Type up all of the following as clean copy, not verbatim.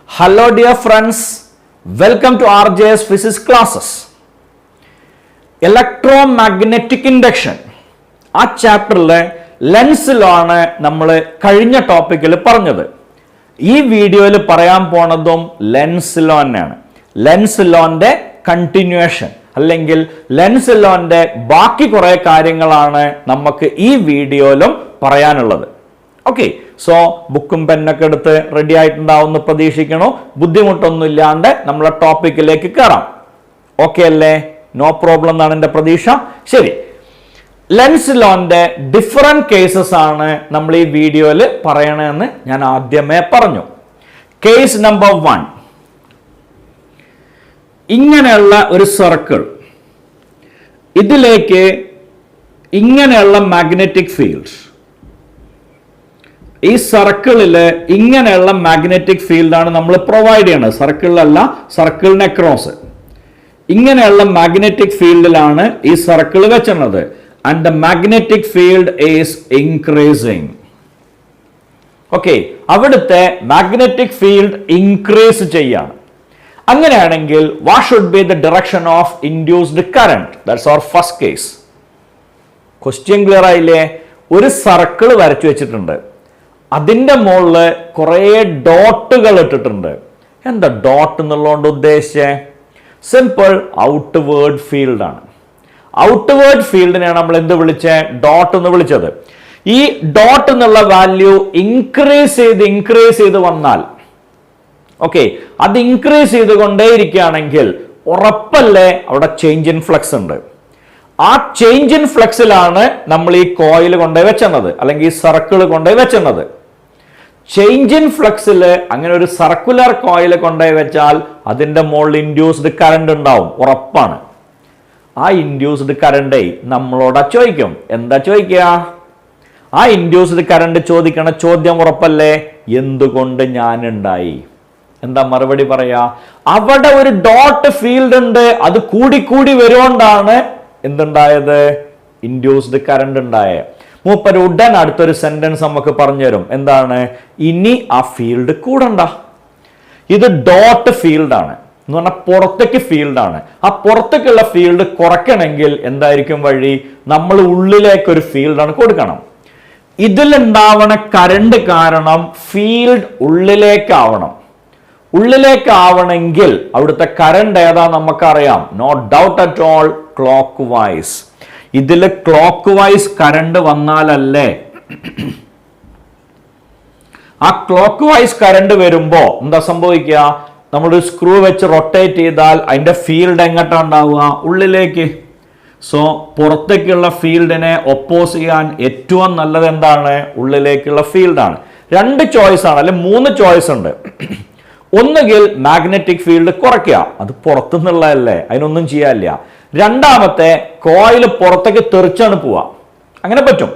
Hello dear friends, welcome to RJS Physics classes. Electromagnetic induction. ആ ചാപ്റ്ററിലെ ലെൻസിലാണ് നമ്മൾ കഴിഞ്ഞ ടോപ്പിക്കിൽ പറഞ്ഞത്. ഈ വീഡിയോയിൽ പറയാൻ പോണതും ലെൻസ് ലോ തന്നെയാണ്. ലെൻസ് ലോന്റെ കണ്ടിന്യൂവേഷൻ അല്ലെങ്കിൽ ലെൻസ് ലോന്റെ ബാക്കി കുറെ കാര്യങ്ങളാണ് നമുക്ക് ഈ വീഡിയോയിലും പറയാനുള്ളത്. ഓക്കെ, സോ ബുക്കും പെന്നൊക്കെ എടുത്ത് റെഡി ആയിട്ടുണ്ടാവുമെന്ന് പ്രതീക്ഷിക്കണോ? ബുദ്ധിമുട്ടൊന്നും ഇല്ലാണ്ട് നമ്മളെ ടോപ്പിക്കിലേക്ക് കയറാം. ഓക്കെ അല്ലേ? നോ പ്രോബ്ലം എന്നാണ് എൻ്റെ പ്രതീക്ഷ. ശരി, ലെൻസ് ലോന്റെ ഡിഫറെന്റ് കേസസ് ആണ് നമ്മൾ ഈ വീഡിയോയിൽ പറയണമെന്ന് ഞാൻ ആദ്യമേ പറഞ്ഞു. കേസ് നമ്പർ 1, ഇങ്ങനെയുള്ള ഒരു സർക്കിൾ, ഇതിലേക്ക് ഇങ്ങനെയുള്ള മാഗ്നറ്റിക് ഫീൽഡ്, ഈ സർക്കിളില് ഇങ്ങനെയുള്ള മാഗ്നറ്റിക് ഫീൽഡാണ് നമ്മൾ പ്രൊവൈഡ് ചെയ്യുന്നത്. സർക്കിളിലല്ല, സർക്കിളിന് അക്രോസ് ഇങ്ങനെയുള്ള മാഗ്നറ്റിക് ഫീൽഡിലാണ് ഈ സർക്കിൾ വെച്ചിരുന്നത്. And the magnetic field is increasing. Okay, അവിടുത്തെ മാഗ്നറ്റിക് ഫീൽഡ് ഇൻക്രീസ് ചെയ്യാണ്. അങ്ങനെയാണെങ്കിൽ what should be the direction of induced current? That's our first case. Question clear ആയില്ലേ? ഒരു സർക്കിൾ വരച്ചു വെച്ചിട്ടുണ്ട്, അതിന്റെ മുകളിൽ കുറെ ഡോട്ടുകൾ ഇട്ടിട്ടുണ്ട്. എന്താ ഡോട്ട് എന്നുള്ളതുകൊണ്ട് ഉദ്ദേശിച്ചേ? സിമ്പിൾ, ഔട്ട്വേർഡ് ഫീൽഡ് ആണ്. ഔട്ട്വേർഡ് ഫീൽഡിനെയാണ് നമ്മൾ എന്ത് വിളിച്ചേ? ഡോട്ട് എന്ന് വിളിച്ചത്. ഈ ഡോട്ട് എന്നുള്ള വാല്യൂ ഇൻക്രീസ് ചെയ്ത് വന്നാൽ, ഓക്കെ, അത് ഇൻക്രീസ് ചെയ്തുകൊണ്ടേയിരിക്കുകയാണെങ്കിൽ ഉറപ്പല്ലേ അവിടെ ചേഞ്ച് ഇൻ ഫ്ലക്സ് ഉണ്ട്. ആ ചേഞ്ച് ഇൻ ഫ്ലക്സിലാണ് നമ്മൾ ഈ കോയിൽ കൊണ്ടുപോയി വെച്ചത്, അല്ലെങ്കിൽ ഈ സർക്കിൾ കൊണ്ടുപോയി വെച്ചത്. ചേഞ്ച് ഇൻ ഫ്ലക്സിൽ അങ്ങനെ ഒരു സർക്കുലർ കോയിൽ കൊണ്ടുപോയി വെച്ചാൽ അതിന്റെ മുകളിൽ ഇൻഡ്യൂസ്ഡ് കറണ്ട് ഉണ്ടാവും, ഉറപ്പാണ്. ആ ഇൻഡ്യൂസ്ഡ് കറണ്ട് നമ്മളോട് ചോദിക്കും. എന്താ ചോദിക്കുക? ആ ഇൻഡ്യൂസ്ഡ് കറണ്ട് ചോദിക്കണ ചോദ്യം ഉറപ്പല്ലേ? എന്തുകൊണ്ട് ഞാൻ ഉണ്ടായി? എന്താ മറുപടി പറയാ? അവിടെ ഒരു ഡോട്ട് ഫീൽഡ് ഉണ്ട്, അത് കൂടി വരുകൊണ്ടാണ് എന്തുണ്ടായത്? ഇൻഡ്യൂസ്ഡ് കറണ്ട് ഉണ്ടായേ. മൂപ്പര് ഉടൻ അടുത്തൊരു സെന്റൻസ് നമുക്ക് പറഞ്ഞു തരും. എന്താണ്? ഇനി ആ ഫീൽഡ് കൂടണ്ട. ഇത് ഡോട്ട് ഫീൽഡാണ് എന്ന് പറഞ്ഞാൽ പുറത്തേക്ക് ഫീൽഡാണ്. ആ പുറത്തേക്കുള്ള ഫീൽഡ് കുറയ്ക്കണമെങ്കിൽ എന്തായിരിക്കും വഴി? നമ്മൾ ഉള്ളിലേക്കൊരു ഫീൽഡാണ് കൊടുക്കണം. ഇതിലുണ്ടാവണ കറണ്ട് കാരണം ഫീൽഡ് ഉള്ളിലേക്കാവണം. ഉള്ളിലേക്കാവണമെങ്കിൽ അവിടുത്തെ കറണ്ട് ഏതാ നമുക്കറിയാം. No doubt at all, clockwise. ഇതിൽ ക്ലോക്ക് വൈസ് കറണ്ട് വന്നാലല്ലേ, ആ ക്ലോക്ക് വൈസ് കറണ്ട് വരുമ്പോ എന്താ സംഭവിക്കുക? നമ്മളൊരു സ്ക്രൂ വെച്ച് റൊട്ടേറ്റ് ചെയ്താൽ അതിന്റെ ഫീൽഡ് എങ്ങോട്ടാ ഉണ്ടാവുക? ഉള്ളിലേക്ക്. സോ പുറത്തേക്കുള്ള ഫീൽഡിനെ ഒപ്പോസ് ചെയ്യാൻ ഏറ്റവും നല്ലത് എന്താണ്? ഉള്ളിലേക്കുള്ള ഫീൽഡാണ്. 2 ചോയ്സ് ആണ്, അല്ലെ 3 ചോയ്സ് ഉണ്ട്. ഒന്നുകിൽ മാഗ്നറ്റിക് ഫീൽഡ് കുറയ്ക്കുക, അത് പുറത്തുനിന്നുള്ളതല്ലേ, അതിനൊന്നും ചെയ്യാനില്ല. രണ്ടാമത്തെ, കോയിൽ പുറത്തേക്ക് തെറിച്ചാണ് പോവുക, അങ്ങനെ പറ്റും.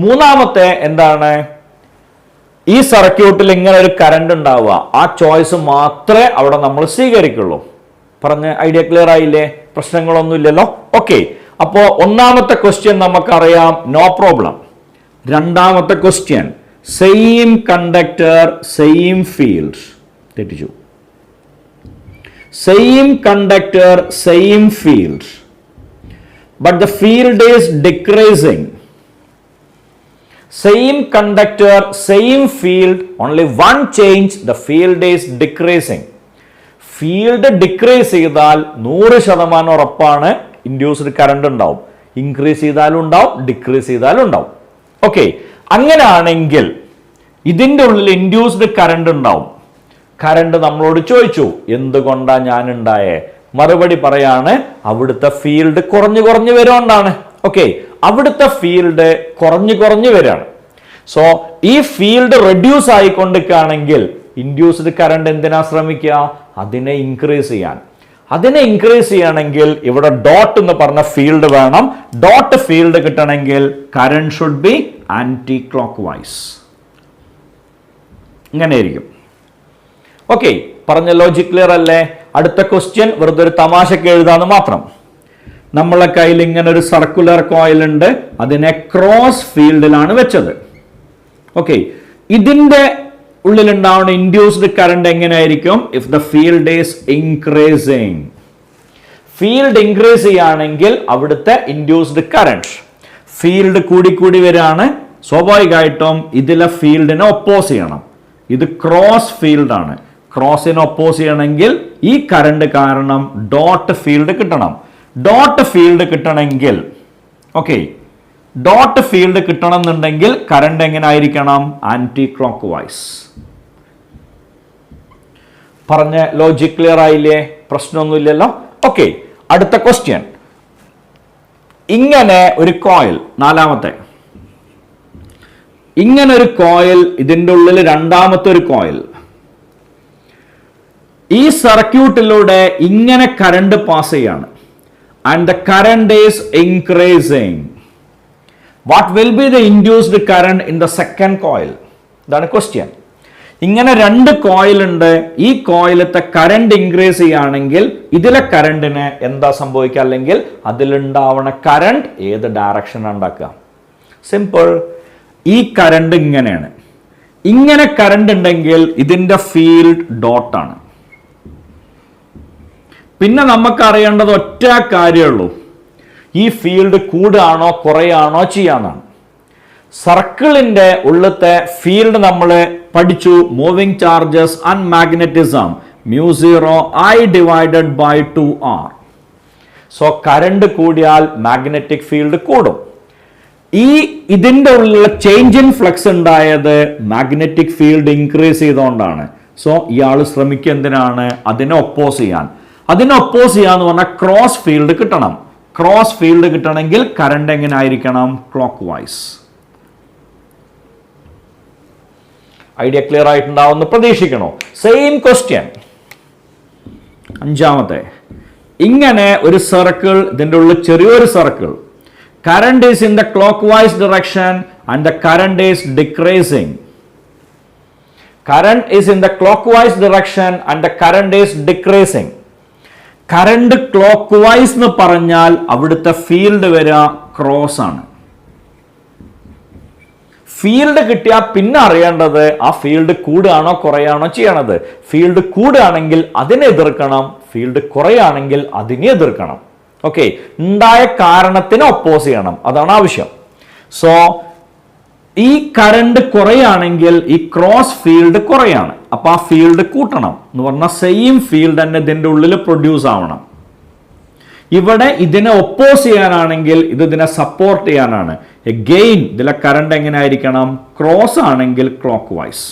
മൂന്നാമത്തെ എന്താണ്? ഈ സർക്യൂട്ടിൽ ഇങ്ങനെ ഒരു കറണ്ട് ഉണ്ടാവുക. ആ ചോയ്സ് മാത്രമേ അവിടെ നമ്മൾ സ്വീകരിക്കുള്ളൂ. പറഞ്ഞ ഐഡിയ ക്ലിയർ ആയില്ലേ? പ്രശ്നങ്ങളൊന്നും ഇല്ലല്ലോ. ഓക്കെ, അപ്പോ ഒന്നാമത്തെ ക്വസ്റ്റ്യൻ നമുക്കറിയാം, നോ പ്രോബ്ലം. രണ്ടാമത്തെ question, same conductor same field. തെറ്റിച്ചു. Same conductor, same field, but the field is decreasing. Same conductor, same field, only one change, the field is decreasing. Field decrease ചെയ്താൽ 100% ഉറപ്പാണ് induced current ഉണ്ടാവും. Increase ചെയ്താലും ഉണ്ടാവും, decrease ചെയ്താലും ഉണ്ടാവും. Okay, അങ്ങനെയാണെങ്കിൽ ഇതിന്റെ ഉള്ളിൽ ഇൻഡ്യൂസ്ഡ് കറണ്ട് ഉണ്ടാവും. കറണ്ട് നമ്മളോട് ചോദിച്ചു, എന്തുകൊണ്ടാ ഞാൻ ഉണ്ടായേ? മറുപടി പറയാണ്, അവിടുത്തെ ഫീൽഡ് കുറഞ്ഞു വരുകൊണ്ടാണ്. ഓക്കെ, അവിടുത്തെ ഫീൽഡ് കുറഞ്ഞു വരികയാണ്. സോ ഈ ഫീൽഡ് റെഡ്യൂസ് ആയിക്കൊണ്ടിരിക്കുകയാണെങ്കിൽ ഇൻഡ്യൂസ്ഡ് കറണ്ട് എന്തിനാ ശ്രമിക്കുക? അതിനെ ഇൻക്രീസ് ചെയ്യാൻ. അതിനെ ഇൻക്രീസ് ചെയ്യണമെങ്കിൽ ഇവിടെ ഡോട്ട് എന്ന് പറഞ്ഞ ഫീൽഡ് വേണം. ഡോട്ട് ഫീൽഡ് കിട്ടണമെങ്കിൽ current should be anticlockwise. ഇങ്ങനെയായിരിക്കും. ഓക്കെ, പറഞ്ഞ ലോജിക് ക്ലിയർ അല്ലേ? അടുത്ത ക്വസ്റ്റ്യൻ വെറുതെ ഒരു തമാശക്ക് എഴുതാന്ന് മാത്രം. നമ്മളെ കയ്യിൽ ഇങ്ങനെ ഒരു സർക്കുലർ കോയിൽ ഉണ്ട്, അതിനെ ക്രോസ് ഫീൽഡിലാണ് വെച്ചത്. ഓക്കെ, ഇതിന്റെ ഉള്ളിലുണ്ടാവുന്ന ഇൻഡ്യൂസ്ഡ് കറണ്ട് എങ്ങനെയായിരിക്കും? If the field is increasing. Field increase ചെയ്യുകയാണെങ്കിൽ അവിടുത്തെ ഇൻഡ്യൂസ്ഡ് കറണ്ട്, ഫീൽഡ് കൂടി വരികയാണ്, സ്വാഭാവികമായിട്ടും ഇതിലെ ഫീൽഡിനെ ഒപ്പോസ് ചെയ്യണം. ഇത് ക്രോസ് ഫീൽഡ് ആണ്. ക്രോസിനെ ഒപ്പോസ് ചെയ്യണമെങ്കിൽ ഈ കറണ്ട് കാരണം ഡോട്ട് ഫീൽഡ് കിട്ടണം. ഡോട്ട് ഫീൽഡ് കിട്ടണമെങ്കിൽ ഡോട്ട് ഫീൽഡ് കിട്ടണം എന്നുണ്ടെങ്കിൽ കറണ്ട് എങ്ങനെ ആയിരിക്കണം? Anticlockwise. പറഞ്ഞ ലോജിക് ക്ലിയർ ആയില്ലേ? പ്രശ്നമൊന്നുമില്ലല്ലോ. ഓക്കെ, അടുത്ത ക്വസ്റ്റ്യൻ. ഇങ്ങനെ ഒരു കോയിൽ, നാലാമത്തെ, ഇങ്ങനെ ഒരു കോയിൽ, ഇതിൻ്റെ ഉള്ളിൽ രണ്ടാമത്തെ ഒരു കോയിൽ, ഈ സർക്യൂട്ടിലൂടെ ഇങ്ങനെ കറണ്ട് പാസ് ചെയ്യാണ്. And the current is increasing. What will be the induced current in the second coil? ഇതാണ് ക്വസ്റ്റ്യൻ. ഇങ്ങനെ രണ്ട് കോയിൽ ഉണ്ട്. ഈ കോയിലത്തെ കറണ്ട് ഇൻക്രീസ് ചെയ്യുകയാണെങ്കിൽ ഇതിലെ കറണ്ടിന് എന്താ സംഭവിക്കുക? അല്ലെങ്കിൽ അതിലുണ്ടാവുന്ന കറണ്ട് ഏത് ഡയറക്ഷൻ ഉണ്ടാക്കുക? സിമ്പിൾ. ഈ കറണ്ട് ഇങ്ങനെയാണ്. ഇങ്ങനെ കറണ്ട് ഉണ്ടെങ്കിൽ ഇതിന്റെ ഫീൽഡ് ഡോട്ടാണ്. പിന്നെ നമുക്ക് അറിയേണ്ടത് ഒറ്റ കാര്യമുള്ളൂ, ഈ ഫീൽഡ് കൂടുകയാണോ കുറയാണോ ചെയ്യാന്നാണ്. സർക്കിളിന്റെ ഉള്ളത്തെ ഫീൽഡ് നമ്മൾ പഠിച്ചു. Moving charges and magnetism μ0 I divided by 2R. So current കൂടിയാൽ മാഗ്നറ്റിക് ഫീൽഡ് കൂടും. ഇതിന്റെ ഉള്ളിലുള്ള ചേഞ്ച് ഇൻ ഫ്ലക്സ് ഉണ്ടായത് മാഗ്നറ്റിക് ഫീൽഡ് ഇൻക്രീസ് ചെയ്തുകൊണ്ടാണ്. സോ ഇയാൾ ശ്രമിക്കുക എന്തിനാണ്? അതിനെ ഒപ്പോസ് ചെയ്യാൻ. അതിനെ ഒപ്പോസ് ചെയ്യാന്ന് പറഞ്ഞാൽ ക്രോസ് ഫീൽഡ് കിട്ടണം. ക്രോസ് ഫീൽഡ് കിട്ടണമെങ്കിൽ കറണ്ട് എങ്ങനെ ആയിരിക്കണം? Clockwise. ഐഡിയ ക്ലിയർ ആയിട്ടുണ്ടാവുമെന്ന് പ്രതീക്ഷിക്കണോ? സെയിം ക്വസ്റ്റ്യൻ, അഞ്ചാമത്തെ. ഇങ്ങനെ ഒരു സർക്കിൾ, ഇതിന്റെ ഉള്ളിൽ ചെറിയൊരു circle, current is in the clockwise direction and the current is decreasing. Current is in the clockwise direction and the current is decreasing. Current clockwise എന്ന് പറഞ്ഞാൽ അവിടുത്തെ ഫീൽഡ് വരിക ക്രോസ് ആണ്. ഫീൽഡ് കിട്ടിയാൽ പിന്നെ അറിയേണ്ടത് ആ ഫീൽഡ് കൂടുകയാണോ കുറയാണോ ചെയ്യണത്. ഫീൽഡ് കൂടുകയാണെങ്കിൽ അതിനെ എതിർക്കണം, ഫീൽഡ് കുറയാണെങ്കിൽ അതിനെ എതിർക്കണം. ഓക്കെ, ഉണ്ടായ കാരണത്തിന് ഒപ്പോസ് ചെയ്യണം, അതാണ് ആവശ്യം. സോ ഈ കറണ്ട് കുറയാണെങ്കിൽ ഈ ക്രോസ് ഫീൽഡ് കുറയാണ്, അപ്പൊ ആ ഫീൽഡ് കൂട്ടണം എന്ന് പറഞ്ഞാൽ സെയിം ഫീൽഡ് തന്നെ ഇതിന്റെ ഉള്ളിൽ പ്രൊഡ്യൂസ് ആവണം. ഇവിടെ ഇതിനെ ഒപ്പോസ് ചെയ്യാനാണെങ്കിൽ ഇത് ഇതിനെ സപ്പോർട്ട് ചെയ്യാനാണ്. എഗെയിൻ ഇതിലെ കറണ്ട് എങ്ങനെ ആയിരിക്കണം? ക്രോസ് ആണെങ്കിൽ ക്ലോക്ക് വൈസ്.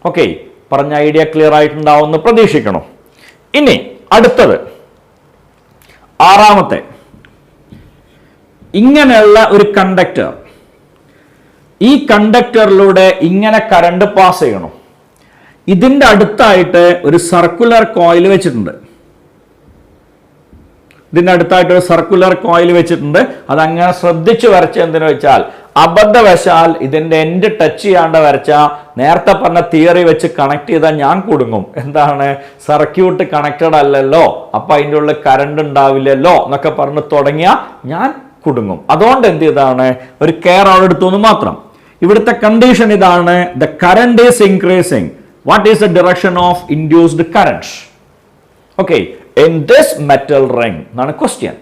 ഓക്കെ, പറഞ്ഞ ഐഡിയ ക്ലിയർ ആയിട്ടുണ്ടാവുമെന്ന് പ്രതീക്ഷിക്കണം. ഇനി അടുത്തത് ആറാമത്തെ. ഇങ്ങനെയുള്ള ഒരു കണ്ടക്ടർ, ഈ കണ്ടക്ടറിലൂടെ ഇങ്ങനെ കറണ്ട് പാസ് ചെയ്യണം. ഇതിന്റെ അടുത്തായിട്ട് ഒരു സർക്കുലർ കോയിൽ വെച്ചിട്ടുണ്ട്. ഇതിന്റെ അടുത്തായിട്ട് ഒരു സർക്കുലർ കോയിൽ വെച്ചിട്ടുണ്ട്. അതങ്ങനെ ശ്രദ്ധിച്ചു വരച്ച എന്തിനു വെച്ചാൽ അബദ്ധവശാൽ ഇതിന്റെ എൻഡ് ടച്ച് ചെയ്യാണ്ട് വരച്ച നേരത്തെ പറഞ്ഞ തിയറി വെച്ച് കണക്ട് ചെയ്താൽ ഞാൻ കുടുങ്ങും. എന്താണ്? സർക്യൂട്ട് കണക്റ്റഡ് അല്ലല്ലോ, അപ്പൊ അതിൻ്റെ ഉള്ളിൽ കറണ്ട് ഉണ്ടാവില്ലല്ലോ എന്നൊക്കെ പറഞ്ഞ് തുടങ്ങിയ ഞാൻ കുടുങ്ങും. അതുകൊണ്ട് എന്ത് ചെയ്താണ്, ഒരു കെയർ അവിടെ എടുത്തു എന്ന് മാത്രം. ഇവിടുത്തെ കണ്ടീഷൻ ഇതാണ്, the current is increasing. What is the direction of induced current? Okay, in this metal ring എന്നാണ് ക്വസ്റ്റ്യൻ.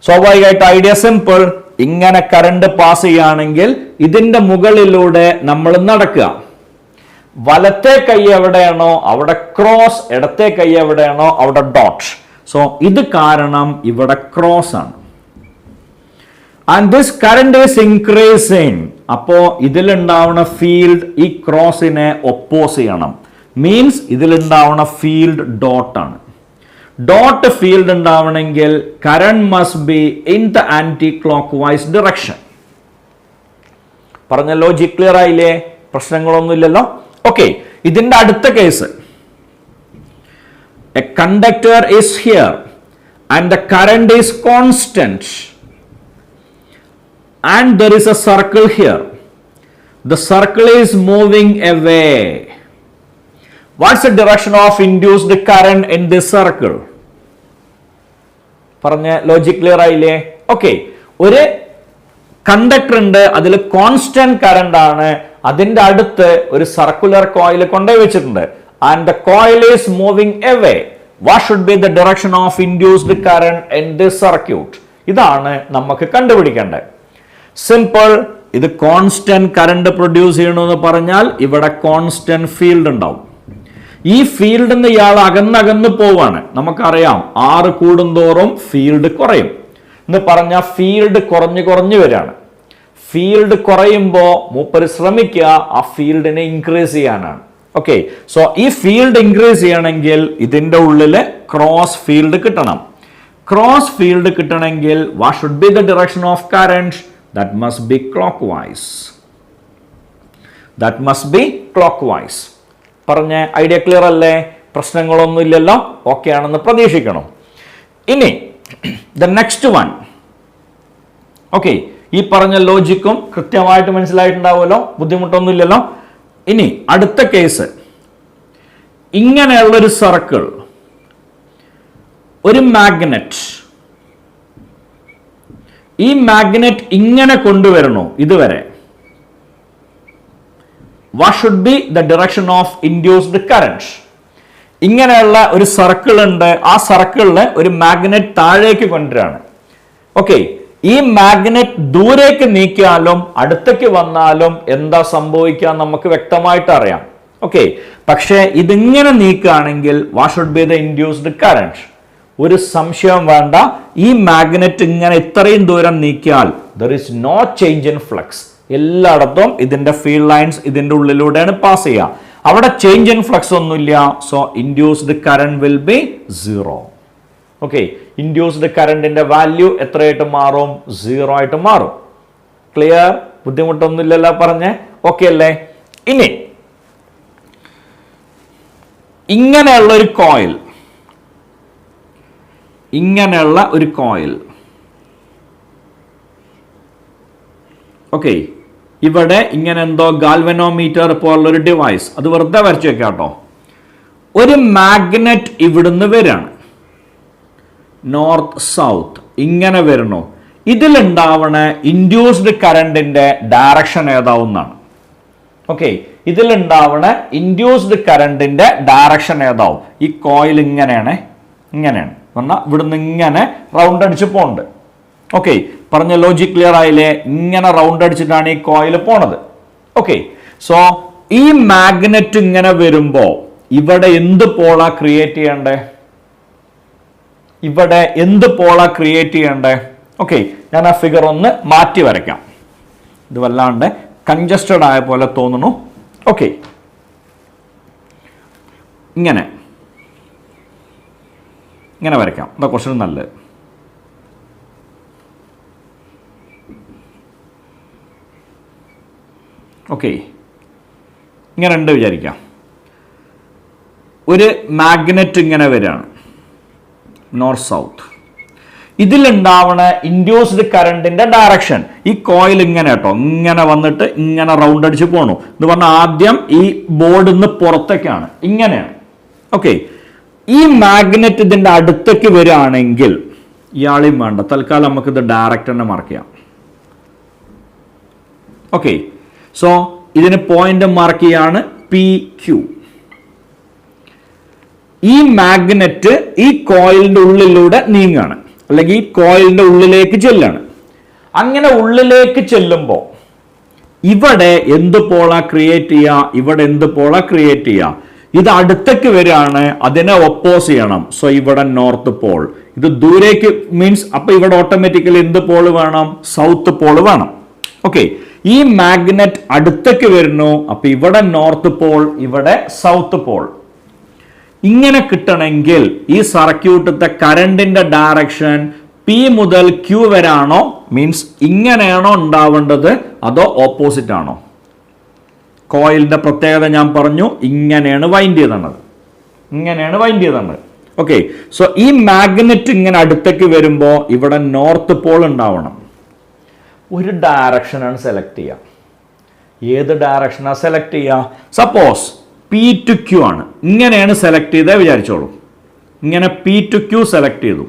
സ്വാഭാവികമായിട്ട് ഐഡിയ സിമ്പിൾ. ഇങ്ങനെ കറണ്ട് പാസ് ചെയ്യുകയാണെങ്കിൽ ഇതിന്റെ മുകളിലൂടെ നമ്മൾ നടക്കുക. വലത്തെ കൈ എവിടെയാണോ അവിടെ ക്രോസ്, ഇടത്തെ കൈ എവിടെയാണോ അവിടെ ഡോട്ട്. സോ ഇത് കാരണം ഇവിടെ ക്രോസ് ആണ്. And this current is increasing. അപ്പോ ഇതിലുണ്ടാവുന്ന ഫീൽഡ് ഈ ക്രോസിനെ ഒപ്പോസ് ചെയ്യണം. മീൻസ് ഇതിലുണ്ടാവുന്ന ഫീൽഡ് ഡോട്ട് ആണ്. ഡോട്ട് ഫീൽഡ് ഉണ്ടാവണമെങ്കിൽ current must be in the anticlockwise direction. പറഞ്ഞ ലോജിക് ക്ലിയർ ആയില്ലേ? പ്രശ്നങ്ങളൊന്നുമില്ലല്ലോ. ഓക്കെ, ഇതിന്റെ അടുത്ത case, a conductor is here and the current is constant and there is a circle here. The circle is moving away. What's the direction of induced current in this circle? പറഞ്ഞ logic clear ആയില്ലേ? Okay, ഒരു conductor ഉണ്ട്, അതിൽ constant current ആണ്. അതിന്റെ അടുത്ത് ഒരു circular coil കൊണ്ടുപോയി വെച്ചിട്ടുണ്ട്. And the coil is moving away. What should be the direction of induced current in this circuit? ഇതാണ് നമുക്ക് കണ്ടുപിടിക്കേണ്ടത്. സിമ്പിൾ. ഇത് കോൺസ്റ്റന്റ് കറന്റ് പ്രൊഡ്യൂസ് ചെയ്യണമെന്ന് പറഞ്ഞാൽ ഇവിടെ കോൺസ്റ്റന്റ് ഫീൽഡ് ഉണ്ടാവും. ഈ ഫീൽഡിൽ നിന്ന് ഇയാൾ അകന്നകന്ന് പോവാണ്. നമുക്കറിയാം R കൂടുന്തോറും ഫീൽഡ് കുറയും എന്ന് പറഞ്ഞാൽ ഫീൽഡ് കുറഞ്ഞു വരികയാണ്. ഫീൽഡ് കുറയുമ്പോൾ മൂപ്പര് ശ്രമിക്കുക ആ ഫീൽഡിനെ ഇൻക്രീസ് ചെയ്യാനാണ്. ഓക്കെ, സോ ഈ ഫീൽഡ് ഇൻക്രീസ് ചെയ്യണമെങ്കിൽ ഇതിന്റെ ഉള്ളിൽ ക്രോസ് ഫീൽഡ് കിട്ടണം. ക്രോസ് ഫീൽഡ് കിട്ടണമെങ്കിൽ what should be the direction of current? That must be clock vice. That must be clock vice. പറഞ്ഞ ഐഡിയ ക്ലിയർ അല്ലേ? പ്രശ്നങ്ങളൊന്നും ഇല്ലല്ലോ? ഓക്കെ ആണെന്ന് പ്രതീക്ഷിക്കണം. ഇനി ദ നെക്സ്റ്റ് വൺ. ഓക്കെ, ഈ പറഞ്ഞ ലോജിക്കും കൃത്യമായിട്ട് മനസ്സിലായിട്ടുണ്ടാവുമല്ലോ, ബുദ്ധിമുട്ടൊന്നുമില്ലല്ലോ. ഇനി അടുത്ത കേസ്, ഇങ്ങനെയുള്ളൊരു സർക്കിൾ, ഒരു മാഗ്നറ്റ്, ഈ മാഗ്നറ്റ് ഇങ്ങനെ കൊണ്ടുവരണോ ഇതുവരെ? What should be the direction of induced current? ഇങ്ങനെയുള്ള ഒരു സർക്കിൾ ഉണ്ട്, ആ സർക്കിളിന് ഒരു മാഗ്നറ്റ് താഴേക്ക് കൊണ്ടുവരാണ്. ഓക്കെ, ഈ മാഗ്നറ്റ് ദൂരേക്ക് നീക്കിയാലും അടുത്തേക്ക് വന്നാലും എന്താ സംഭവിക്കുക നമുക്ക് വ്യക്തമായിട്ട് അറിയാം. ഓക്കെ, പക്ഷേ ഇതിങ്ങനെ നീക്കുകയാണെങ്കിൽ what should be the induced current? ഒരു സംശയം വേണ്ട, ഈ മാഗ്നറ്റ് ഇങ്ങനെ ഇത്രയും ദൂരം നീക്കിയാൽ there is no change in flux. എല്ലായിടത്തും ഇതിന്റെ ഫീൽഡ് ലൈൻസ് ഇതിന്റെ ഉള്ളിലൂടെയാണ് പാസ് ചെയ്യുക. അവിടെ ചേഞ്ച് ഇൻ ഫ്ലക്സ് ഒന്നുമില്ല. So induced current will be 0. Okay, induced കറന്റിന്റെ വാല്യൂ എത്രയായിട്ട് മാറും? 0 ആയിട്ട് മാറും. ക്ലിയർ? ബുദ്ധിമുട്ടൊന്നുമില്ലല്ലോ പറഞ്ഞേ? ഓക്കെ അല്ലേ? ഇനി ഇങ്ങനെയുള്ള ഒരു കോയിൽ, ഇങ്ങനെയുള്ള ഒരു കോയിൽ, ഓക്കെ, ഇവിടെ ഇങ്ങനെ എന്തോ ഗാൽവനോമീറ്റർ പോലുള്ളൊരു ഡിവൈസ്, അത് വെറുതെ വരച്ചു വെക്കാം കേട്ടോ. ഒരു മാഗ്നറ്റ് ഇവിടുന്ന് വരികയാണ്, നോർത്ത് സൗത്ത് ഇങ്ങനെ വരണോ? ഇതിലുണ്ടാവണ ഇൻഡ്യൂസ്ഡ് കറന്റിന്റെ ഡയറക്ഷൻ ഏതാവുന്നാണ്. ഓക്കെ, ഇതിലുണ്ടാവണ ഇൻഡ്യൂസ്ഡ് കറന്റിന്റെ ഡയറക്ഷൻ ഏതാവും? ഈ കോയിൽ ഇങ്ങനെയാണ്, ഇങ്ങനെയാണ് പറഞ്ഞാൽ ഇവിടുന്ന് ഇങ്ങനെ റൗണ്ട് അടിച്ച് പോണ്ട്. ഓക്കെ, പറഞ്ഞ ലോജിക് ക്ലിയർ ആയില്ലേ? ഇങ്ങനെ റൗണ്ട് അടിച്ചിട്ടാണ് ഈ കോയിൽ പോണത്. ഓക്കെ, സോ ഈ മാഗ്നറ്റ് ഇങ്ങനെ വരുമ്പോ ഇവിടെ എന്ത് പോളാ ക്രിയേറ്റ് ചെയ്യണ്ടേ? ഇവിടെ എന്ത് പോളാ ക്രിയേറ്റ് ചെയ്യണ്ടേ? ഓക്കെ, ഞാൻ ആ ഫിഗർ ഒന്ന് മാറ്റി വരയ്ക്കാം. ഇത് വല്ലാണ്ട് കൺജസ്റ്റഡ് ആയ പോലെ തോന്നുന്നു. ഓക്കെ, ഇങ്ങനെ ഇങ്ങനെ വരയ്ക്കാം. അതാ കുറച്ചുകൂടി നല്ലത്. ഓക്കെ, ഇങ്ങനെ ഉണ്ട് വിചാരിക്കാം. ഒരു മാഗ്നറ്റ് ഇങ്ങനെ വരികയാണ്, നോർത്ത് സൗത്ത്. ഇതിലുണ്ടാവണ ഇൻഡ്യൂസ്ഡ് കറന്റിന്റെ ഡയറക്ഷൻ ഈ കോയിൽ ഇങ്ങനെ കേട്ടോ, ഇങ്ങനെ വന്നിട്ട് ഇങ്ങനെ റൗണ്ട് അടിച്ച് പോണു എന്ന് പറഞ്ഞാൽ ആദ്യം ഈ ബോർഡിൽ നിന്ന് പുറത്തേക്കാണ്, ഇങ്ങനെയാണ്. ഓക്കെ, ഈ മാഗ്നറ്റ് ഇതിന്റെ അടുത്തേക്ക് വരികയാണെങ്കിൽ ഇയാളെയും വേണ്ട, തൽക്കാലം നമുക്ക് ഇത് ഡയറക്റ്റ് തന്നെ മാർക്ക് ചെയ്യാം. ഓക്കെ, സോ ഇതിന് പോയിന്റ് മാർക്ക് ചെയ്യാണ് PQ. ഈ മാഗ്നറ്റ് ഈ കോയിലിന്റെ ഉള്ളിലൂടെ നീങ്ങാണ്, അല്ലെങ്കിൽ ഈ കോയിലിന്റെ ഉള്ളിലേക്ക് ചെല്ലാണ്. അങ്ങനെ ഉള്ളിലേക്ക് ചെല്ലുമ്പോൾ ഇവിടെ എന്ത് പോളാ ക്രിയേറ്റ് ചെയ്യുക? ഇവിടെ എന്ത് പോളാ ക്രിയേറ്റ് ചെയ്യുക? ഇത് അടുത്തേക്ക് വരികയാണ്, അതിനെ ഒപ്പോസ് ചെയ്യണം. സോ ഇവിടെ നോർത്ത് പോൾ. ഇത് ദൂരേക്ക് മീൻസ് അപ്പൊ ഇവിടെ ഓട്ടോമാറ്റിക്കലി എന്ത് പോൾ വേണം? സൗത്ത് പോൾ വേണം. ഓക്കെ, ഈ മാഗ്നറ്റ് അടുത്തേക്ക് വരുന്നു, അപ്പൊ ഇവിടെ നോർത്ത് പോൾ, ഇവിടെ സൗത്ത് പോൾ. ഇങ്ങനെ കിട്ടണമെങ്കിൽ ഈ സർക്യൂട്ടത്തെ കറണ്ടിന്റെ ഡയറക്ഷൻ P മുതൽ Q വരാണോ? മീൻസ് ഇങ്ങനെയാണോ ഉണ്ടാവേണ്ടത്, അതോ ഓപ്പോസിറ്റ് ആണോ? കോയിലിന്റെ പ്രത്യേകത ഞാൻ പറഞ്ഞു, ഇങ്ങനെയാണ് വൈൻഡ് ചെയ്തത്, ഇങ്ങനെയാണ് വൈൻഡ് ചെയ്തത്. ഓക്കെ, സോ ഈ മാഗ്നറ്റ് ഇങ്ങനെ അടുത്തേക്ക് വരുമ്പോൾ ഇവിടെ നോർത്ത് പോൾ ഉണ്ടാവണം. ഒരു ഡയറക്ഷനാണ് സെലക്ട് ചെയ്യുക. ഏത് ഡയറക്ഷനാണ് സെലക്ട് ചെയ്യുക? സപ്പോസ് P to Q ആണ്, ഇങ്ങനെയാണ് സെലക്ട് ചെയ്തത് വിചാരിച്ചോളൂ. ഇങ്ങനെ P to Q സെലക്ട് ചെയ്തു.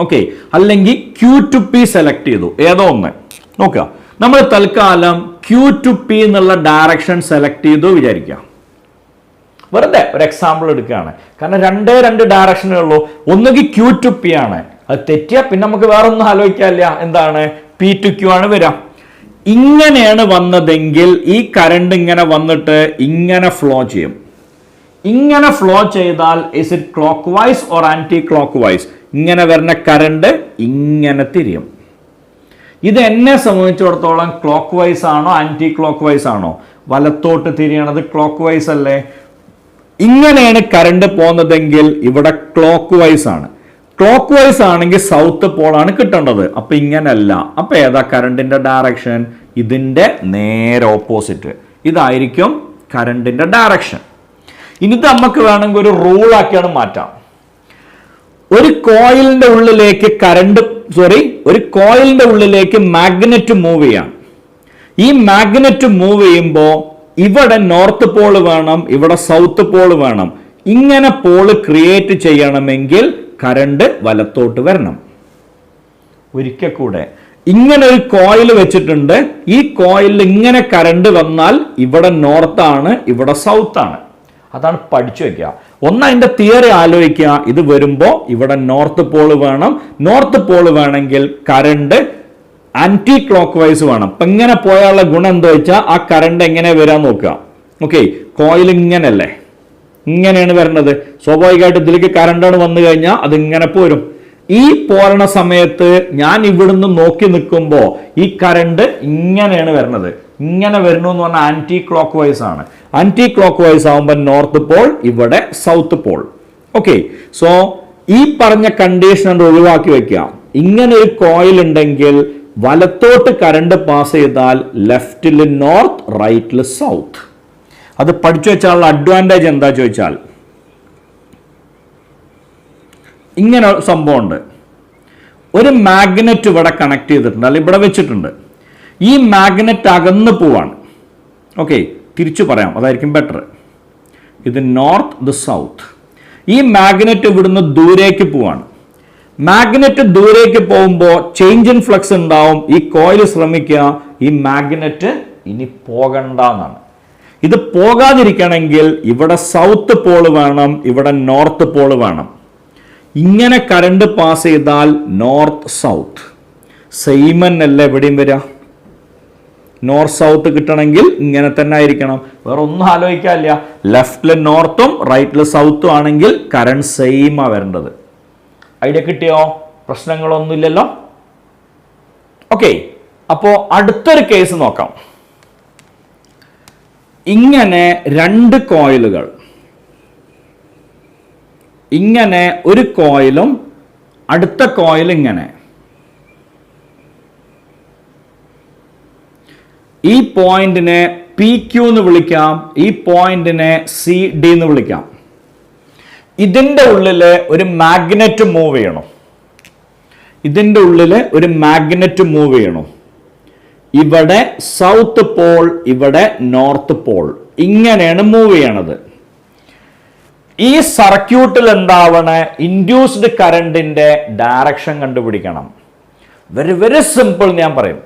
ഓക്കെ, അല്ലെങ്കിൽ Q to P സെലക്ട് ചെയ്തു, ഏതോ ഒന്ന് നോക്കുക. നമ്മൾ തൽക്കാലം Q to P എന്നുള്ള ഡയറക്ഷൻ സെലക്ട് ചെയ്തു വിചാരിക്കാം. വെറുതെ ഒരു എക്സാമ്പിൾ എടുക്കുകയാണ്. കാരണം രണ്ട് ഡയറക്ഷനേ ഉള്ളൂ. ഒന്നുകിൽ Q to P ആണ്, അത് തെറ്റിയാൽ പിന്നെ നമുക്ക് വേറെ ഒന്നും ആലോചിക്കാനില്ല. എന്താണ്? P to Q ആണ് വരാം. ഇങ്ങനെയാണ് വന്നതെങ്കിൽ ഈ കറണ്ട് ഇങ്ങനെ വന്നിട്ട് ഇങ്ങനെ ഫ്ലോ ചെയ്യും. ഇങ്ങനെ ഫ്ലോ ചെയ്താൽ is it clockwise or anticlockwise? ഇങ്ങനെ വരുന്ന കറണ്ട് ഇങ്ങനെ തിരിയും. ഇത് എന്നെ സംബന്ധിച്ചിടത്തോളം ക്ലോക്ക് വൈസ് ആണോ ആന്റി ക്ലോക്ക് വൈസ് ആണോ? വലത്തോട്ട് തിരിയണത് ക്ലോക്ക് വൈസ് അല്ലേ? ഇങ്ങനെയാണ് കറണ്ട് പോകുന്നതെങ്കിൽ ഇവിടെ ക്ലോക്ക് വൈസ് ആണ്. ക്ലോക്ക് വൈസ് ആണെങ്കിൽ സൗത്ത് പോളാണ് കിട്ടേണ്ടത്. അപ്പൊ ഇങ്ങനല്ല. അപ്പൊ ഏതാ കറണ്ടിന്റെ ഡയറക്ഷൻ? ഇതിന്റെ നേരെ ഓപ്പോസിറ്റ്. ഇതായിരിക്കും കറണ്ടിന്റെ ഡയറക്ഷൻ. ഇനി ഇത് നമുക്ക് വേണമെങ്കിൽ ഒരു റൂൾ ആക്കിയാണ് മാറ്റാം. ഒരു കോയിലിന്റെ ഉള്ളിലേക്ക് മാഗ്നറ്റ് മൂവ് ചെയ്യാം. ഈ മാഗ്നറ്റ് മൂവ് ചെയ്യുമ്പോൾ ഇവിടെ നോർത്ത് പോള് വേണം, ഇവിടെ സൗത്ത് പോള് വേണം. ഇങ്ങനെ പോള് ക്രിയേറ്റ് ചെയ്യണമെങ്കിൽ കറണ്ട് വലത്തോട്ട് വരണം. ഒരിക്കൽ കൂടെ, ഇങ്ങനെ ഒരു കോയിൽ വെച്ചിട്ടുണ്ട്. ഈ കോയിലിൽ ഇങ്ങനെ കറണ്ട് വന്നാൽ ഇവിടെ നോർത്താണ്, ഇവിടെ സൗത്ത് ആണ്. അതാണ് പഠിച്ചു വെക്കുക. ഒന്ന് അതിന്റെ തിയറി ആലോചിക്കുക. ഇത് വരുമ്പോൾ ഇവിടെ നോർത്ത് പോള് വേണം. നോർത്ത് പോള് വേണമെങ്കിൽ കറണ്ട് ആന്റി ക്ലോക്ക് വൈസ് വേണം. അപ്പൊ ഇങ്ങനെ പോയാലുള്ള ഗുണം എന്താ വെച്ചാൽ ആ കറണ്ട് എങ്ങനെ വരാൻ നോക്കുക. ഓക്കെ, കോയിൽ ഇങ്ങനല്ലേ, ഇങ്ങനെയാണ് വരുന്നത്. സ്വാഭാവികമായിട്ട് ഇതിലേക്ക് കറണ്ടാണ് വന്നു കഴിഞ്ഞാൽ അത് ഇങ്ങനെ പോരും. ഈ പോരണ സമയത്ത് ഞാൻ ഇവിടുന്ന് നോക്കി നിൽക്കുമ്പോൾ ഈ കറണ്ട് ഇങ്ങനെയാണ് വരുന്നത്. ഇങ്ങനെ വരുന്നു എന്ന് പറഞ്ഞാൽ ആന്റി ക്ലോക്ക് വൈസ് ആണ്. ആന്റി ക്ലോക്ക് വൈസ് ആവുമ്പോൾ നോർത്ത് പോൾ, ഇവിടെ സൗത്ത് പോൾ. ഓക്കെ, സോ ഈ പറഞ്ഞ കണ്ടീഷൻ ഒഴിവാക്കി വെക്കാം. ഇങ്ങനെ ഒരു കോയിൽ ഉണ്ടെങ്കിൽ വലത്തോട്ട് കറണ്ട് പാസ് ചെയ്താൽ ലെഫ്റ്റിൽ നോർത്ത്, റൈറ്റിൽ സൗത്ത്. അത് പഠിച്ചു വെച്ചാലുള്ള അഡ്വാൻറ്റേജ് എന്താ ചോദിച്ചാൽ, ഇങ്ങനെ സംഭവമുണ്ട്. ഒരു മാഗ്നറ്റ് ഇവിടെ കണക്ട് ചെയ്തിട്ടുണ്ട്, അല്ലെങ്കിൽ ഇവിടെ വെച്ചിട്ടുണ്ട്. ഈ മാഗ്നറ്റ് അകന്ന് പോവാണ്. ഓക്കെ, തിരിച്ചു പറയാം, അതായിരിക്കും ബെറ്റർ. ഇത് നോർത്ത്, ഇത് സൗത്ത്. ഈ മാഗ്നറ്റ് ഇവിടുന്ന് ദൂരേക്ക് പോവാണ്. മാഗ്നറ്റ് ദൂരേക്ക് പോകുമ്പോൾ ചേഞ്ച് ഇൻ ഫ്ലക്സ് ഉണ്ടാവും. ഈ കോയിൽ ശ്രമിക്കുക ഈ മാഗ്നറ്റ് ഇനി പോകണ്ടെന്നാണ്. ഇത് പോകാതിരിക്കണമെങ്കിൽ ഇവിടെ സൗത്ത് പോള് വേണം, ഇവിടെ നോർത്ത് പോള് വേണം. ഇങ്ങനെ കറണ്ട് പാസ് ചെയ്താൽ നോർത്ത് സൗത്ത് സെയിമൻ അല്ലേ എവിടെയും വരിക. നോർത്ത് സൗത്ത് കിട്ടണമെങ്കിൽ ഇങ്ങനെ തന്നെ ആയിരിക്കണം. വേറെ ഒന്നും ആലോചിക്കാനില്ല. ലെഫ്റ്റില് നോർത്തും റൈറ്റില് സൗത്തും ആണെങ്കിൽ കറണ്ട് സെയിമാ വരേണ്ടത്. ഐഡിയ കിട്ടിയോ? പ്രശ്നങ്ങളൊന്നുമില്ലല്ലോ. ഓക്കെ, അപ്പോ അടുത്തൊരു കേസ് നോക്കാം. ഇങ്ങനെ രണ്ട് കോയിലുകൾ, ഇങ്ങനെ ഒരു കോയിലും അടുത്ത കോയിൽ ഇങ്ങനെ. ഈ പോയിന്റിനെ PQ എന്ന് വിളിക്കാം, ഈ പോയിന്റിനെ CD എന്ന് വിളിക്കാം. ഇതിന്റെ ഉള്ളില് ഒരു മാഗ്നറ്റ് മൂവ് ചെയ്യണം. ഇതിന്റെ ഉള്ളില് ഒരു മാഗ്നറ്റ് മൂവ് ചെയ്യണം. ഇവിടെ സൗത്ത് പോൾ, ഇവിടെ നോർത്ത് പോൾ. ഇങ്ങനെയാണ് മൂവ് ചെയ്യണത്. ഈ സർക്യൂട്ടിൽ എന്താവണ ഇൻഡ്യൂസ്ഡ് കറണ്ടിന്റെ ഡയറക്ഷൻ കണ്ടുപിടിക്കണം. Very very simple. ഞാൻ പറയും,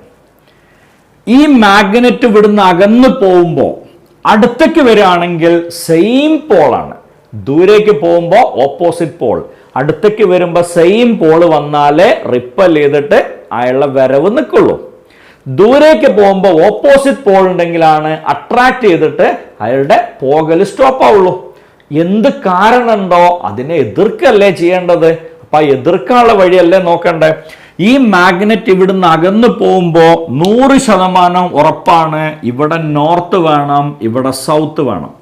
ഈ മാഗ്നറ്റ് ഇവിടുന്ന് അകന്നു പോകുമ്പോൾ അടുത്തേക്ക് വരികയാണെങ്കിൽ സെയിം പോളാണ്. ദൂരേക്ക് പോകുമ്പോൾ ഓപ്പോസിറ്റ് പോൾ. അടുത്തേക്ക് വരുമ്പോൾ സെയിം പോള് വന്നാലേ റിപ്പൽ ചെയ്തിട്ട് അയാളുടെ വരവ് നിൽക്കുള്ളൂ. ദൂരേക്ക് പോകുമ്പോൾ ഓപ്പോസിറ്റ് പോൾ ഉണ്ടെങ്കിലാണ് അട്രാക്ട് ചെയ്തിട്ട് അയാളുടെ പോകല് സ്റ്റോപ്പ് ആവുള്ളൂ. എന്ത് കാരണം ഉണ്ടോ അതിനെ എതിർക്കല്ലേ ചെയ്യേണ്ടത്. അപ്പൊ എതിർക്കാനുള്ള വഴിയല്ലേ നോക്കണ്ടേ. ഈ മാഗ്നറ്റ് ഇവിടുന്ന് അകന്നു പോകുമ്പോൾ 100% ഉറപ്പാണ് ഇവിടെ നോർത്ത് വേണം, ഇവിടെ സൗത്ത് വേണം.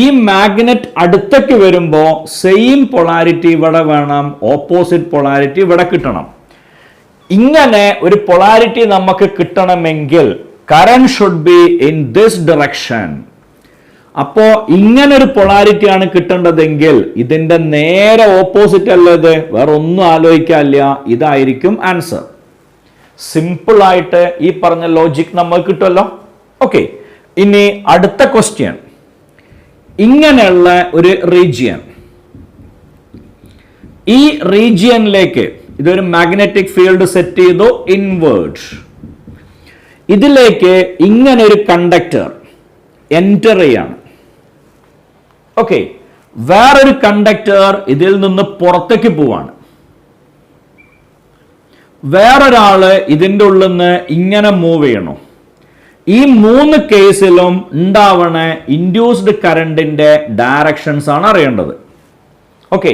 ഈ മാഗ്നറ്റ് അടുത്തേക്ക് വരുമ്പോൾ സെയിം പൊളാരിറ്റി ഇവിടെ വേണം, ഓപ്പോസിറ്റ് പൊളാരിറ്റി ഇവിടെ കിട്ടണം. ഇങ്ങനെ ഒരു പൊളാരിറ്റി നമുക്ക് കിട്ടണമെങ്കിൽ current should be in this direction. അപ്പോ ഇങ്ങനെ ഒരു പൊളാരിറ്റി ആണ് കിട്ടേണ്ടതെങ്കിൽ ഇതിന്റെ നേരെ ഓപ്പോസിറ്റ് അല്ലത്, വേറെ ഒന്നും ആലോചിക്കാനില്ല, ഇതായിരിക്കും ആൻസർ. സിമ്പിൾ ആയിട്ട് ഈ പറഞ്ഞ ലോജിക് നമുക്ക് കിട്ടുമല്ലോ. ഓക്കെ, ഇനി അടുത്ത ക്വസ്റ്റ്യൻ. ഇങ്ങനെയുള്ള ഒരു റീജിയൻ, ഈ റീജിയനിലേക്ക് ഇതൊരു മാഗ്നറ്റിക് ഫീൽഡ് സെറ്റ് ചെയ്തു ഇൻവേർഡ്. ഇതിലേക്ക് ഇങ്ങനെ ഒരു കണ്ടക്ടർ എൻറ്റർ ചെയ്യാണ്. ഓക്കെ, വേറൊരു കണ്ടക്ടർ ഇതിൽ നിന്ന് പുറത്തേക്ക് പോവാണ്. വേറൊരാള് ഇതിൻ്റെ ഉള്ളിൽ നിന്ന് ഇങ്ങനെ മൂവ് ചെയ്യണു. ഈ 3 കേസിലും ഉണ്ടാവണ ഇൻഡ്യൂസ്ഡ് കറണ്ടിന്റെ ഡയറക്ഷൻസ് ആണ് അറിയേണ്ടത്. ഓക്കെ,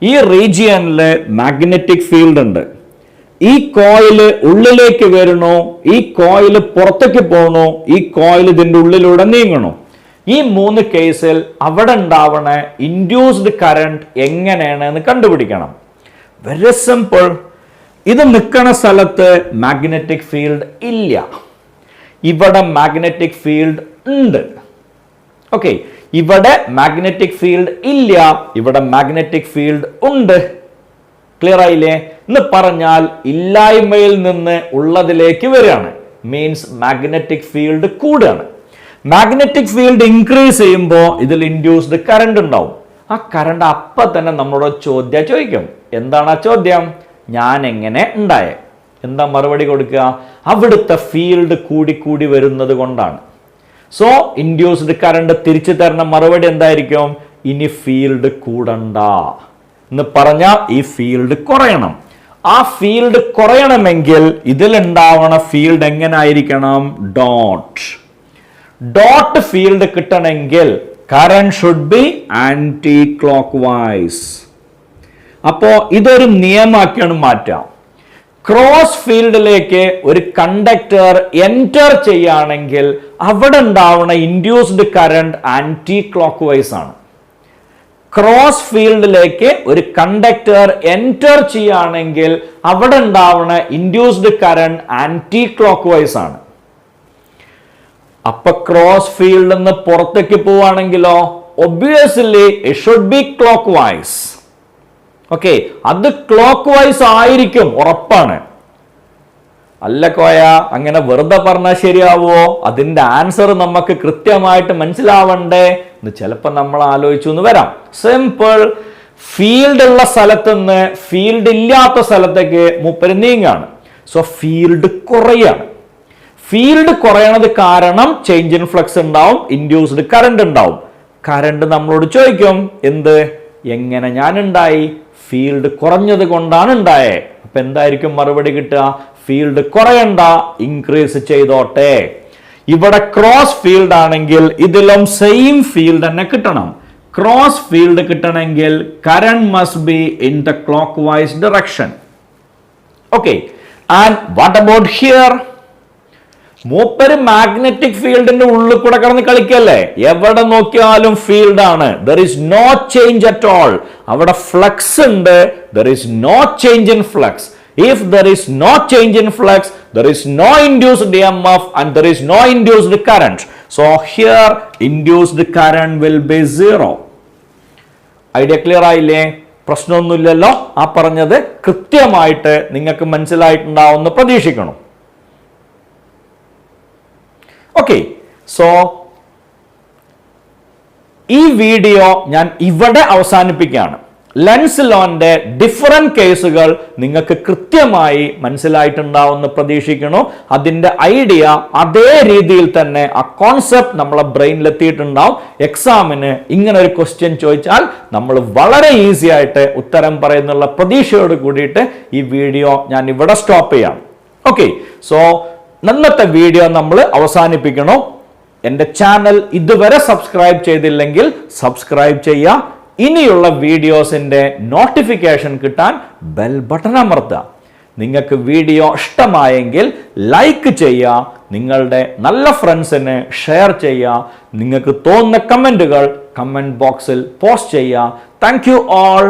ഈ റീജിയനിൽ മാഗ്നറ്റിക് ഫീൽഡ് ഉണ്ട്. ഈ കോയില് ഉള്ളിലേക്ക് വരണോ, ഈ കോയില് പുറത്തേക്ക് പോകണോ, ഈ കോയിൽ ഇതിന്റെ ഉള്ളിലൂടെ നീങ്ങണോ, ഈ 3 കേസിൽ അവിടെ ഉണ്ടാവണ ഇൻഡ്യൂസ്ഡ് കറണ്ട് എങ്ങനെയാണ് എന്ന് കണ്ടുപിടിക്കണം. Very simple. ഇത് നിൽക്കണ സ്ഥലത്ത് മാഗ്നറ്റിക് ഫീൽഡ് ഇല്ല, ഇവിടെ മാഗ്നറ്റിക് ഫീൽഡ് ഉണ്ട്. ഓക്കെ, ഇവിടെ മാഗ്നറ്റിക് ഫീൽഡ് ഇല്ല, ഇവിടെ മാഗ്നറ്റിക് ഫീൽഡ് ഉണ്ട്. ക്ലിയർ ആയില്ലേ? എന്ന് പറഞ്ഞാൽ ഇല്ലായ്മയിൽ നിന്ന് ഉള്ളതിലേക്ക് വരികയാണ്. മീൻസ് മാഗ്നറ്റിക് ഫീൽഡ് കൂടുകയാണ്. മാഗ്നറ്റിക് ഫീൽഡ് ഇൻക്രീസ് ചെയ്യുമ്പോൾ ഇതിൽ ഇൻഡ്യൂസ്ഡ് കറണ്ട് ഉണ്ടാവും. ആ കറണ്ട് അപ്പൊ തന്നെ നമ്മളോട് ചോദ്യം ചോദിക്കും. എന്താണ് ആ ചോദ്യം? ഞാൻ എങ്ങനെ ഉണ്ടായേ? എന്താ മറുപടി കൊടുക്കുക? അവിടുത്തെ ഫീൽഡ് കൂടി വരുന്നത് കൊണ്ടാണ്. സോ ഇൻഡ്യൂസ്ഡ് കറണ്ട് തിരിച്ചു തരുന്ന മറുപടി എന്തായിരിക്കും? ഇനി ഫീൽഡ് കൂടണ്ട എന്ന് പറഞ്ഞാൽ ഈ ഫീൽഡ് കുറയണം. ആ ഫീൽഡ് കുറയണമെങ്കിൽ ഇതിലുണ്ടാവണ ഫീൽഡ് എങ്ങനെ ആയിരിക്കണം? ഡോട്ട് ഫീൽഡ് കിട്ടണമെങ്കിൽ current should be anticlockwise. അപ്പോ ഇതൊരു നിയമമാക്കിയാണ് മാറ്റാം. ക്രോസ് ഫീൽഡിലേക്ക് ഒരു കണ്ടക്ടർ എൻറ്റർ ചെയ്യുകയാണെങ്കിൽ അവിടെ ഉണ്ടാവുന്ന induced current anticlockwise ആണ്. ക്രോസ് ഫീൽഡിലേക്ക് ഒരു കണ്ടക്ടർ എൻറ്റർ ചെയ്യുകയാണെങ്കിൽ അവിടെ ഉണ്ടാവുന്ന induced current anticlockwise ആണ്. അപ്പൊ ക്രോസ് ഫീൽഡിൽ നിന്ന് പുറത്തേക്ക് പോവുകയാണെങ്കിലോ obviously it should be clockwise. Okay, അത് ക്ലോക്ക് വൈസ് ആയിരിക്കും, ഉറപ്പാണ്. അല്ല കോയ, അങ്ങനെ വെറുതെ പറഞ്ഞാൽ ശരിയാവോ? അതിന്റെ ആൻസർ നമുക്ക് കൃത്യമായിട്ട് മനസ്സിലാവണ്ടേ എന്ന് ചിലപ്പോൾ നമ്മൾ ആലോചിച്ചു എന്ന് വരാം. സിമ്പിൾ. ഫീൽഡ് ഉള്ള സ്ഥലത്ത് നിന്ന് ഫീൽഡ് ഇല്ലാത്ത സ്ഥലത്തേക്ക് മൂപ്പര് നീങ്ങാണ്. സോ ഫീൽഡ് കുറയാണ്. ഫീൽഡ് കുറയണത് കാരണം ചേഞ്ച് ഇൻ ഫ്ലക്സ് ഉണ്ടാവും, ഇൻഡ്യൂസ്ഡ് കറണ്ട് ഉണ്ടാവും. കറണ്ട് നമ്മളോട് ചോദിക്കും എന്ത്? എങ്ങനെ ഞാൻ ഉണ്ടായി? ഫീൽഡ് കുറഞ്ഞത് കൊണ്ടാണ് ഉണ്ടായേ. അപ്പൊ എന്തായിരിക്കും മറുപടി കിട്ടുക? ഫീൽഡ് കുറയണ്ട, ഇൻക്രീസ് ചെയ്തോട്ടെ. ഇവിടെ ക്രോസ് ഫീൽഡ് ആണെങ്കിൽ ഇതിലും സെയിം ഫീൽഡ് തന്നെ കിട്ടണം. ക്രോസ് ഫീൽഡ് കിട്ടണമെങ്കിൽ current must be in the clockwise direction. Okay, and what about here? മൂപ്പര് മാഗ്നറ്റിക് ഫീൽഡിന്റെ ഉള്ളിൽ കൂടെ കടന്ന് കളിക്കല്ലേ? എവിടെ നോക്കിയാലും ഫീൽഡ് ആണ്. There is no change at all. അവിടെ ഫ്ലക്സ് ഉണ്ട്. There is no change in flux. If there is no change in flux, there is no induced EMF and there is no induced current. So here induced current will be 0. Idea clear ആയില്ലേ? പ്രശ്നമൊന്നുമില്ലല്ലോ. ആ പറഞ്ഞത് കൃത്യമായിട്ട് നിങ്ങൾക്ക് മനസ്സിലായിട്ടുണ്ടാവുമെന്ന് പ്രതീക്ഷിക്കണം. Okay, so ഈ video ഞാൻ ഇവിടെ അവസാനിപ്പിക്കുകയാണ്. Lens ലോന്റെ different കേസുകൾ നിങ്ങൾക്ക് കൃത്യമായി മനസ്സിലായിട്ടുണ്ടാവുമെന്ന് പ്രതീക്ഷിക്കുന്നു. അതിന്റെ ഐഡിയ അതേ രീതിയിൽ തന്നെ ആ കോൺസെപ്റ്റ് നമ്മളെ ബ്രെയിനിൽ എത്തിയിട്ടുണ്ടാവും. എക്സാമിന് ഇങ്ങനെ ഒരു ക്വസ്റ്റ്യൻ ചോദിച്ചാൽ നമ്മൾ വളരെ ഈസി ആയിട്ട് ഉത്തരം പറയുന്നുള്ള പ്രതീക്ഷയോട് കൂടിയിട്ട് ഈ വീഡിയോ ഞാൻ ഇവിടെ സ്റ്റോപ്പ് ചെയ്യാം. ഓക്കെ, സോ ഇന്നത്തെ വീഡിയോ നമ്മൾ അവസാനിപ്പിക്കണം. എൻ്റെ ചാനൽ ഇതുവരെ സബ്സ്ക്രൈബ് ചെയ്തില്ലെങ്കിൽ സബ്സ്ക്രൈബ് ചെയ്യുക. ഇനിയുള്ള വീഡിയോസിന്റെ നോട്ടിഫിക്കേഷൻ കിട്ടാൻ ബെൽ ബട്ടൺ അമർത്തുക. നിങ്ങൾക്ക് വീഡിയോ ഇഷ്ടമായെങ്കിൽ ലൈക്ക് ചെയ്യുക, നിങ്ങളുടെ നല്ല ഫ്രണ്ട്സിന് ഷെയർ ചെയ്യുക, നിങ്ങൾക്ക് തോന്നുന്ന കമന്റുകൾ കമന്റ് ബോക്സിൽ പോസ്റ്റ് ചെയ്യുക. Thank you all.